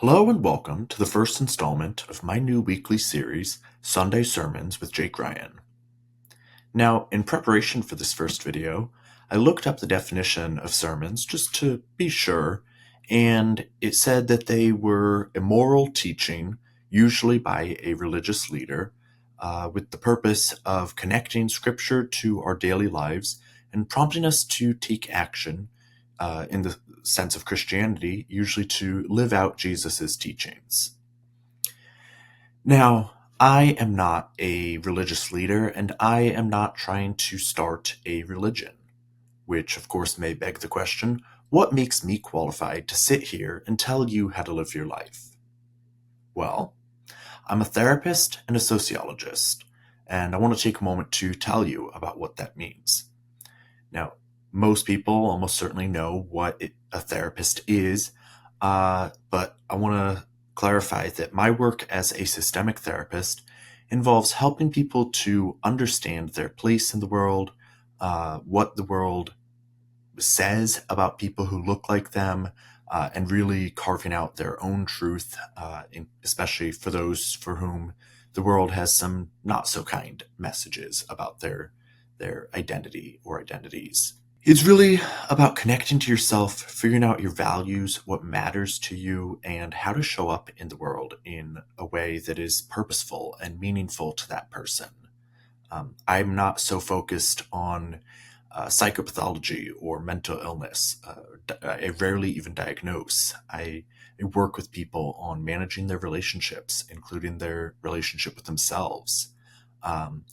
Hello and welcome to the first installment of my new weekly series, Sunday Sermons with Jake Ryan. Now, in preparation for this first video, I looked up the definition of sermons just to be sure, and it said that they were immoral teaching, usually by a religious leader, with the purpose of connecting scripture to our daily lives and prompting us to take action in the sense of Christianity, usually to live out Jesus's teachings. Now, I am not a religious leader, and I am not trying to start a religion, which of course may beg the question, what makes me qualified to sit here and tell you how to live your life? Well, I'm a therapist and a sociologist, and I want to take a moment to tell you about what that means. Now, most people almost certainly know what a therapist is, but I want to clarify that my work as a systemic therapist involves helping people to understand their place in the world, what the world says about people who look like them, and really carving out their own truth, especially for those for whom the world has some not so kind messages about their identity or identities. It's really about connecting to yourself, figuring out your values, what matters to you, and how to show up in the world in a way that is purposeful and meaningful to that person. I'm not so focused on psychopathology or mental illness. I rarely even diagnose. I work with people on managing their relationships, including their relationship with themselves. Um,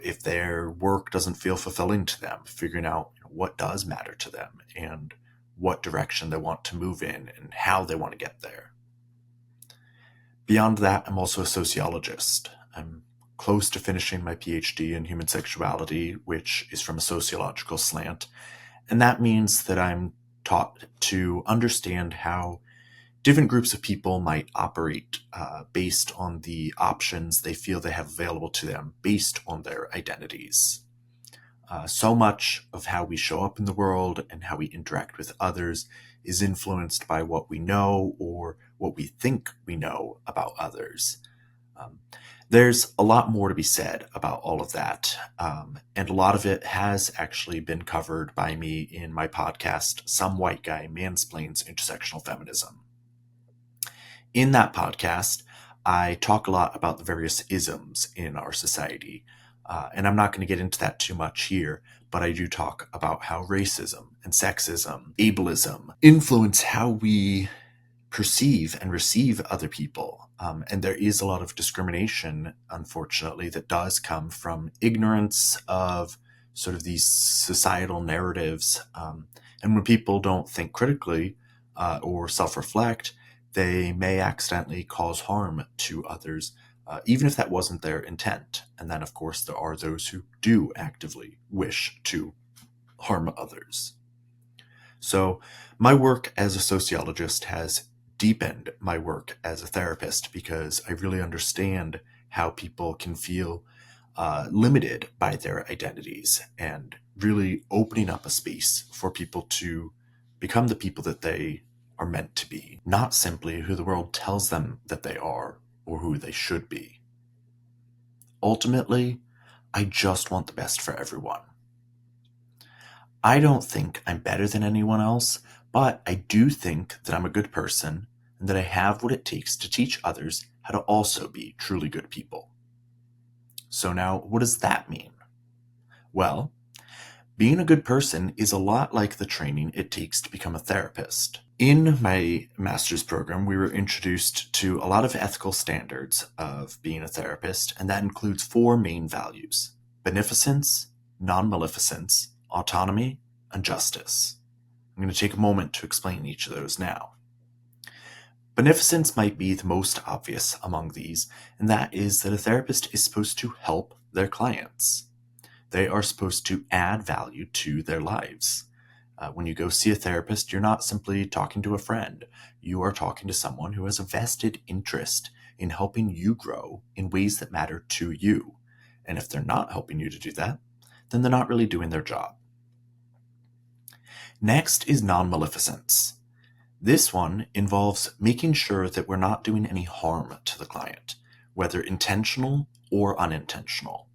if their work doesn't feel fulfilling to them, figuring out what does matter to them and what direction they want to move in and how they want to get there. Beyond that, I'm also a sociologist. I'm close to finishing my PhD in human sexuality, which is from a sociological slant. And that means that I'm taught to understand how different groups of people might operate based on the options they feel they have available to them based on their identities. So much of how we show up in the world and how we interact with others is influenced by what we know or what we think we know about others. Um, there's a lot more to be said about all of that, and a lot of it has actually been covered by me in my podcast, Some White Guy Mansplains Intersectional Feminism. In that podcast, I talk a lot about the various isms in our society. And I'm not going to get into that too much here, but I do talk about how racism and sexism, ableism influence how we perceive and receive other people. And there is a lot of discrimination, unfortunately, that does come from ignorance of sort of these societal narratives. And when people don't think critically or self-reflect, they may accidentally cause harm to others, even if that wasn't their intent. And then, of course, there are those who do actively wish to harm others. So my work as a sociologist has deepened my work as a therapist because I really understand how people can feel limited by their identities and really opening up a space for people to become the people that they are meant to be, not simply who the world tells them that they are or who they should be. Ultimately, I just want the best for everyone. I don't think I'm better than anyone else, but I do think that I'm a good person and that I have what it takes to teach others how to also be truly good people. So now, what does that mean? Well, being a good person is a lot like the training it takes to become a therapist. In my master's program, we were introduced to a lot of ethical standards of being a therapist, and that includes 4 main values: beneficence, non-maleficence, autonomy, and justice. I'm going to take a moment to explain each of those now. Beneficence might be the most obvious among these, and that is that a therapist is supposed to help their clients. They are supposed to add value to their lives. When you go see a therapist, you're not simply talking to a friend. You are talking to someone who has a vested interest in helping you grow in ways that matter to you. And if they're not helping you to do that, then they're not really doing their job. Next is non-maleficence. This one involves making sure that we're not doing any harm to the client, whether intentional or unintentional.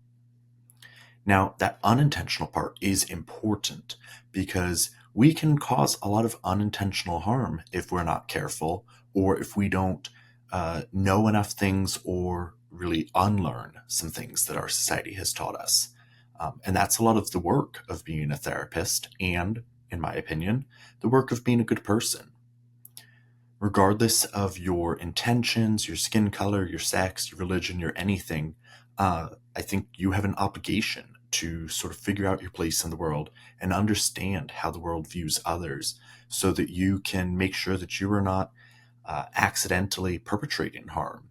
Now, that unintentional part is important because we can cause a lot of unintentional harm if we're not careful or if we don't know enough things or really unlearn some things that our society has taught us. And that's a lot of the work of being a therapist and, in my opinion, the work of being a good person. Regardless of your intentions, your skin color, your sex, your religion, your anything, I think you have an obligation to sort of figure out your place in the world and understand how the world views others so that you can make sure that you are not accidentally perpetrating harm.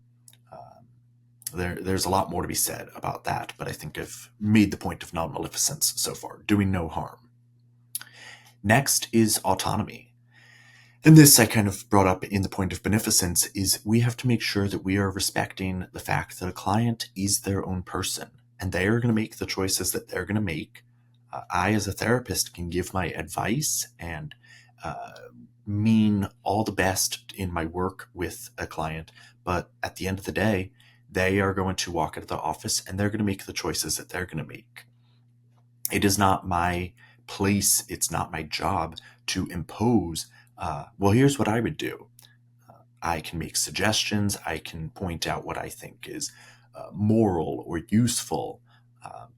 There's a lot more to be said about that, but I think I've made the point of non-maleficence so far, doing no harm. Next is autonomy. And this I kind of brought up in the point of beneficence is we have to make sure that we are respecting the fact that a client is their own person and they are going to make the choices that they're going to make. I, as a therapist, can give my advice and mean all the best in my work with a client. But at the end of the day, they are going to walk out of the office and they're going to make the choices that they're going to make. It is not my place, it's not my job to impose, well, here's what I would do. I can make suggestions, I can point out what I think is moral or useful,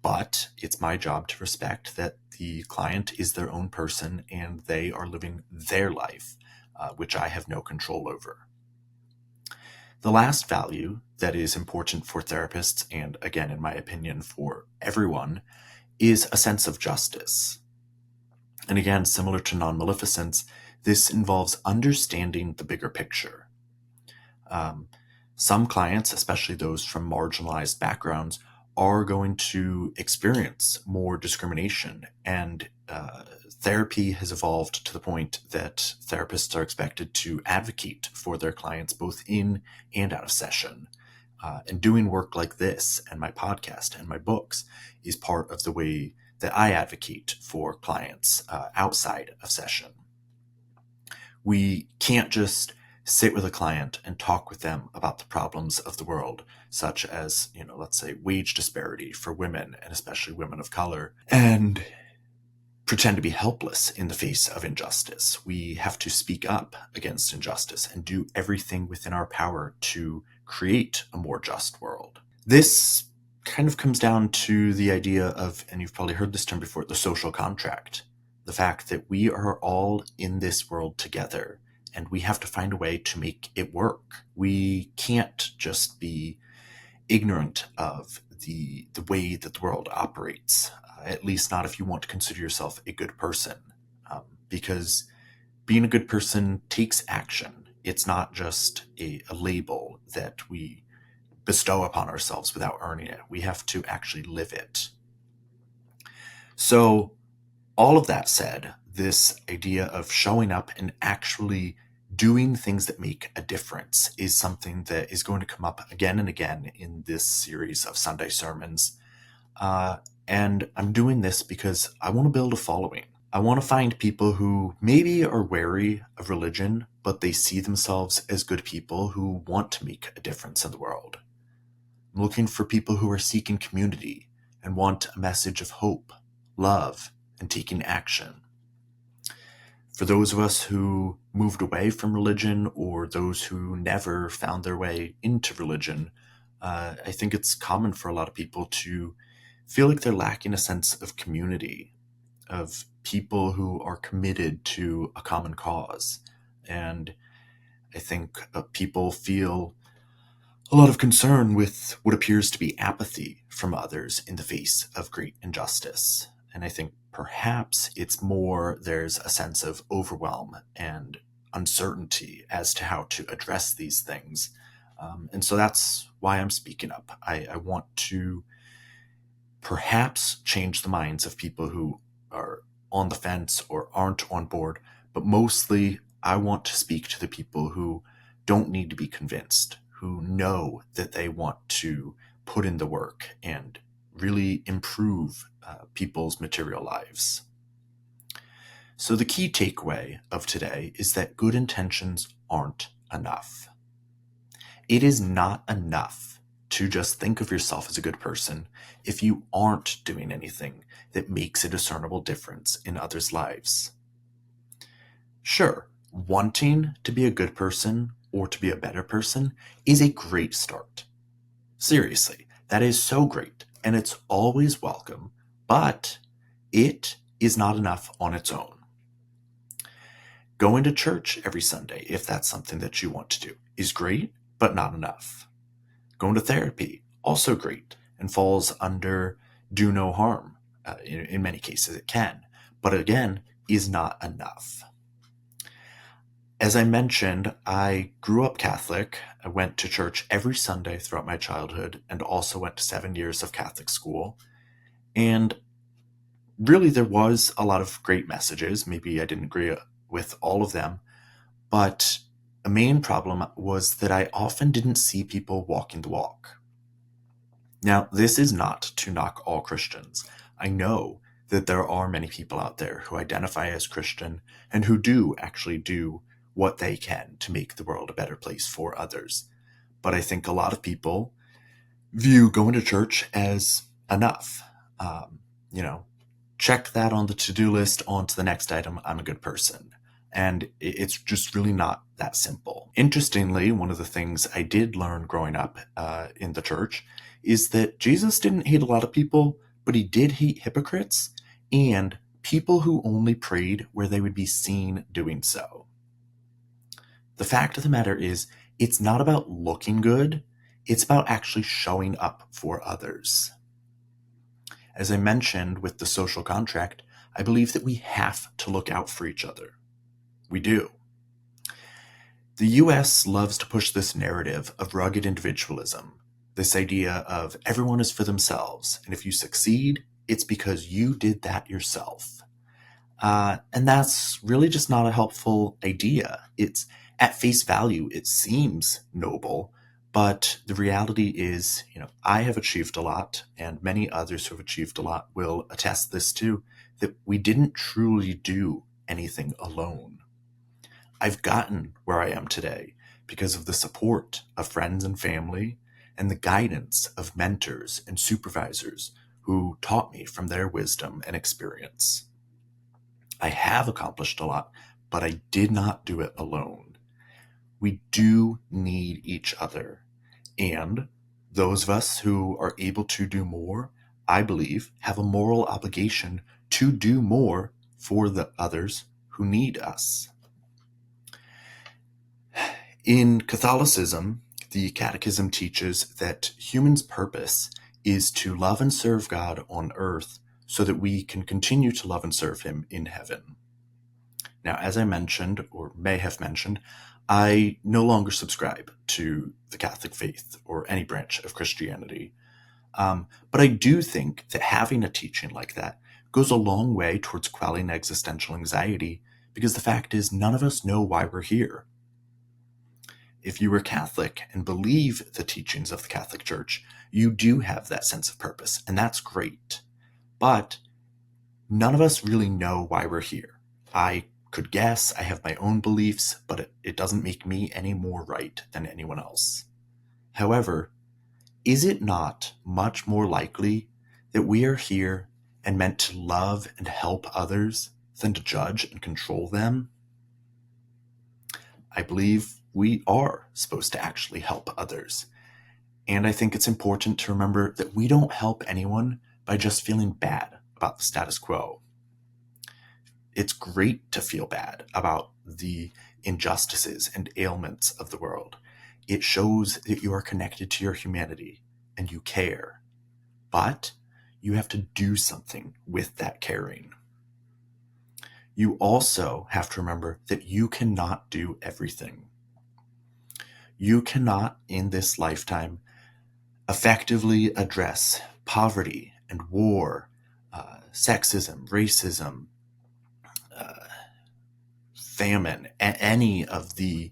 but it's my job to respect that the client is their own person and they are living their life, which I have no control over. The last value that is important for therapists, and again, in my opinion, for everyone, is a sense of justice. And again, similar to non-maleficence, this involves understanding the bigger picture. Some clients, especially those from marginalized backgrounds, are going to experience more discrimination, and therapy has evolved to the point that therapists are expected to advocate for their clients both in and out of session. And doing work like this and my podcast and my books is part of the way that I advocate for clients outside of session. We can't just sit with a client and talk with them about the problems of the world, such as, let's say wage disparity for women and especially women of color, and pretend to be helpless in the face of injustice. We have to speak up against injustice and do everything within our power to create a more just world. This kind of comes down to the idea of, and you've probably heard this term before, the social contract. The fact that we are all in this world together and we have to find a way to make it work. We can't just be ignorant of the way that the world operates, at least not if you want to consider yourself a good person, because being a good person takes action. It's not just a label that we bestow upon ourselves without earning it. We have to actually live it. So, all of that said, this idea of showing up and actually doing things that make a difference is something that is going to come up again and again in this series of Sunday sermons. And I'm doing this because I want to build a following. I want to find people who maybe are wary of religion, but they see themselves as good people who want to make a difference in the world. I'm looking for people who are seeking community and want a message of hope, love, and taking action. For those of us who moved away from religion or those who never found their way into religion, I think it's common for a lot of people to feel like they're lacking a sense of community, of people who are committed to a common cause. And I think people feel a lot of concern with what appears to be apathy from others in the face of great injustice. And I think perhaps it's more there's a sense of overwhelm and uncertainty as to how to address these things. And so that's why I'm speaking up. I want to perhaps change the minds of people who are on the fence or aren't on board, but mostly I want to speak to the people who don't need to be convinced, who know that they want to put in the work and really improve people's material lives. So, the key takeaway of today is that good intentions aren't enough. It is not enough to just think of yourself as a good person if you aren't doing anything that makes a discernible difference in others' lives. Sure, wanting to be a good person or to be a better person is a great start. Seriously, that is so great, and it's always welcome, but it is not enough on its own. Going to church every Sunday, if that's something that you want to do, is great, but not enough. Going to therapy, also great, and falls under do no harm. In many cases, it can, but again, is not enough. As I mentioned, I grew up Catholic. I went to church every Sunday throughout my childhood and also went to 7 years of Catholic school. And really, there was a lot of great messages. Maybe I didn't agree with all of them, but a main problem was that I often didn't see people walking the walk. Now, this is not to knock all Christians. I know that there are many people out there who identify as Christian and who do actually do what they can to make the world a better place for others. But I think a lot of people view going to church as enough. Um, you know, check that on the to-do list, on to the next item, I'm a good person. And it's just really not that simple. Interestingly, one of the things I did learn growing up in the church is that Jesus didn't hate a lot of people, but he did hate hypocrites and people who only prayed where they would be seen doing so. The fact of the matter is, it's not about looking good, it's about actually showing up for others. As I mentioned with the social contract, I believe that we have to look out for each other. We do. The US loves to push this narrative of rugged individualism, this idea of everyone is for themselves, and if you succeed, it's because you did that yourself. And that's really just not a helpful idea. It's at face value, it seems noble, but the reality is, I have achieved a lot, and many others who have achieved a lot will attest this too, that we didn't truly do anything alone. I've gotten where I am today because of the support of friends and family and the guidance of mentors and supervisors who taught me from their wisdom and experience. I have accomplished a lot, but I did not do it alone. We do need each other. And those of us who are able to do more, I believe, have a moral obligation to do more for the others who need us. In Catholicism, the Catechism teaches that humans' purpose is to love and serve God on earth so that we can continue to love and serve Him in heaven. Now, as I mentioned, or may have mentioned, I no longer subscribe to the Catholic faith or any branch of Christianity. But I do think that having a teaching like that goes a long way towards quelling existential anxiety, because the fact is, none of us know why we're here. If you are Catholic and believe the teachings of the Catholic Church, you do have that sense of purpose, and that's great. But none of us really know why we're here. I could guess, I have my own beliefs, but it doesn't make me any more right than anyone else. However, is it not much more likely that we are here and meant to love and help others than to judge and control them? I believe we are supposed to actually help others. And I think it's important to remember that we don't help anyone by just feeling bad about the status quo. It's great to feel bad about the injustices and ailments of the world. It shows that you are connected to your humanity and you care. But you have to do something with that caring. You also have to remember that you cannot do everything. You cannot, in this lifetime, effectively address poverty and war, sexism, racism, famine, any of the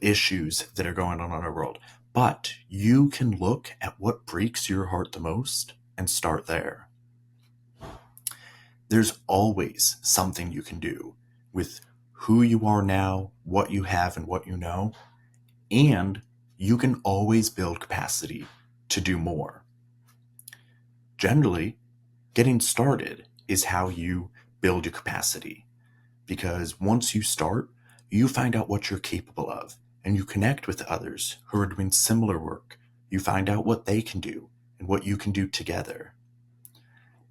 issues that are going on in our world. But you can look at what breaks your heart the most and start there. There's always something you can do with who you are now, what you have, and what you know, and you can always build capacity to do more. Generally, getting started is how you build your capacity, because once you start, you find out what you're capable of, and you connect with others who are doing similar work. You find out what they can do and what you can do together.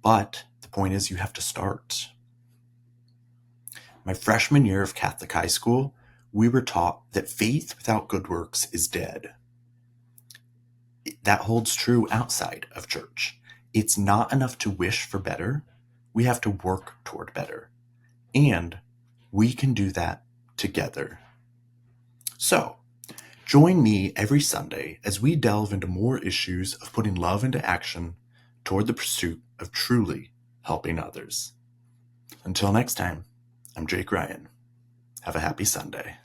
But the point is, you have to start. My freshman year of Catholic high school, we were taught that faith without good works is dead. That holds true outside of church. It's not enough to wish for better. We have to work toward better. And we can do that together. So, join me every Sunday as we delve into more issues of putting love into action toward the pursuit of truly helping others. Until next time, I'm Jake Ryan. Have a happy Sunday.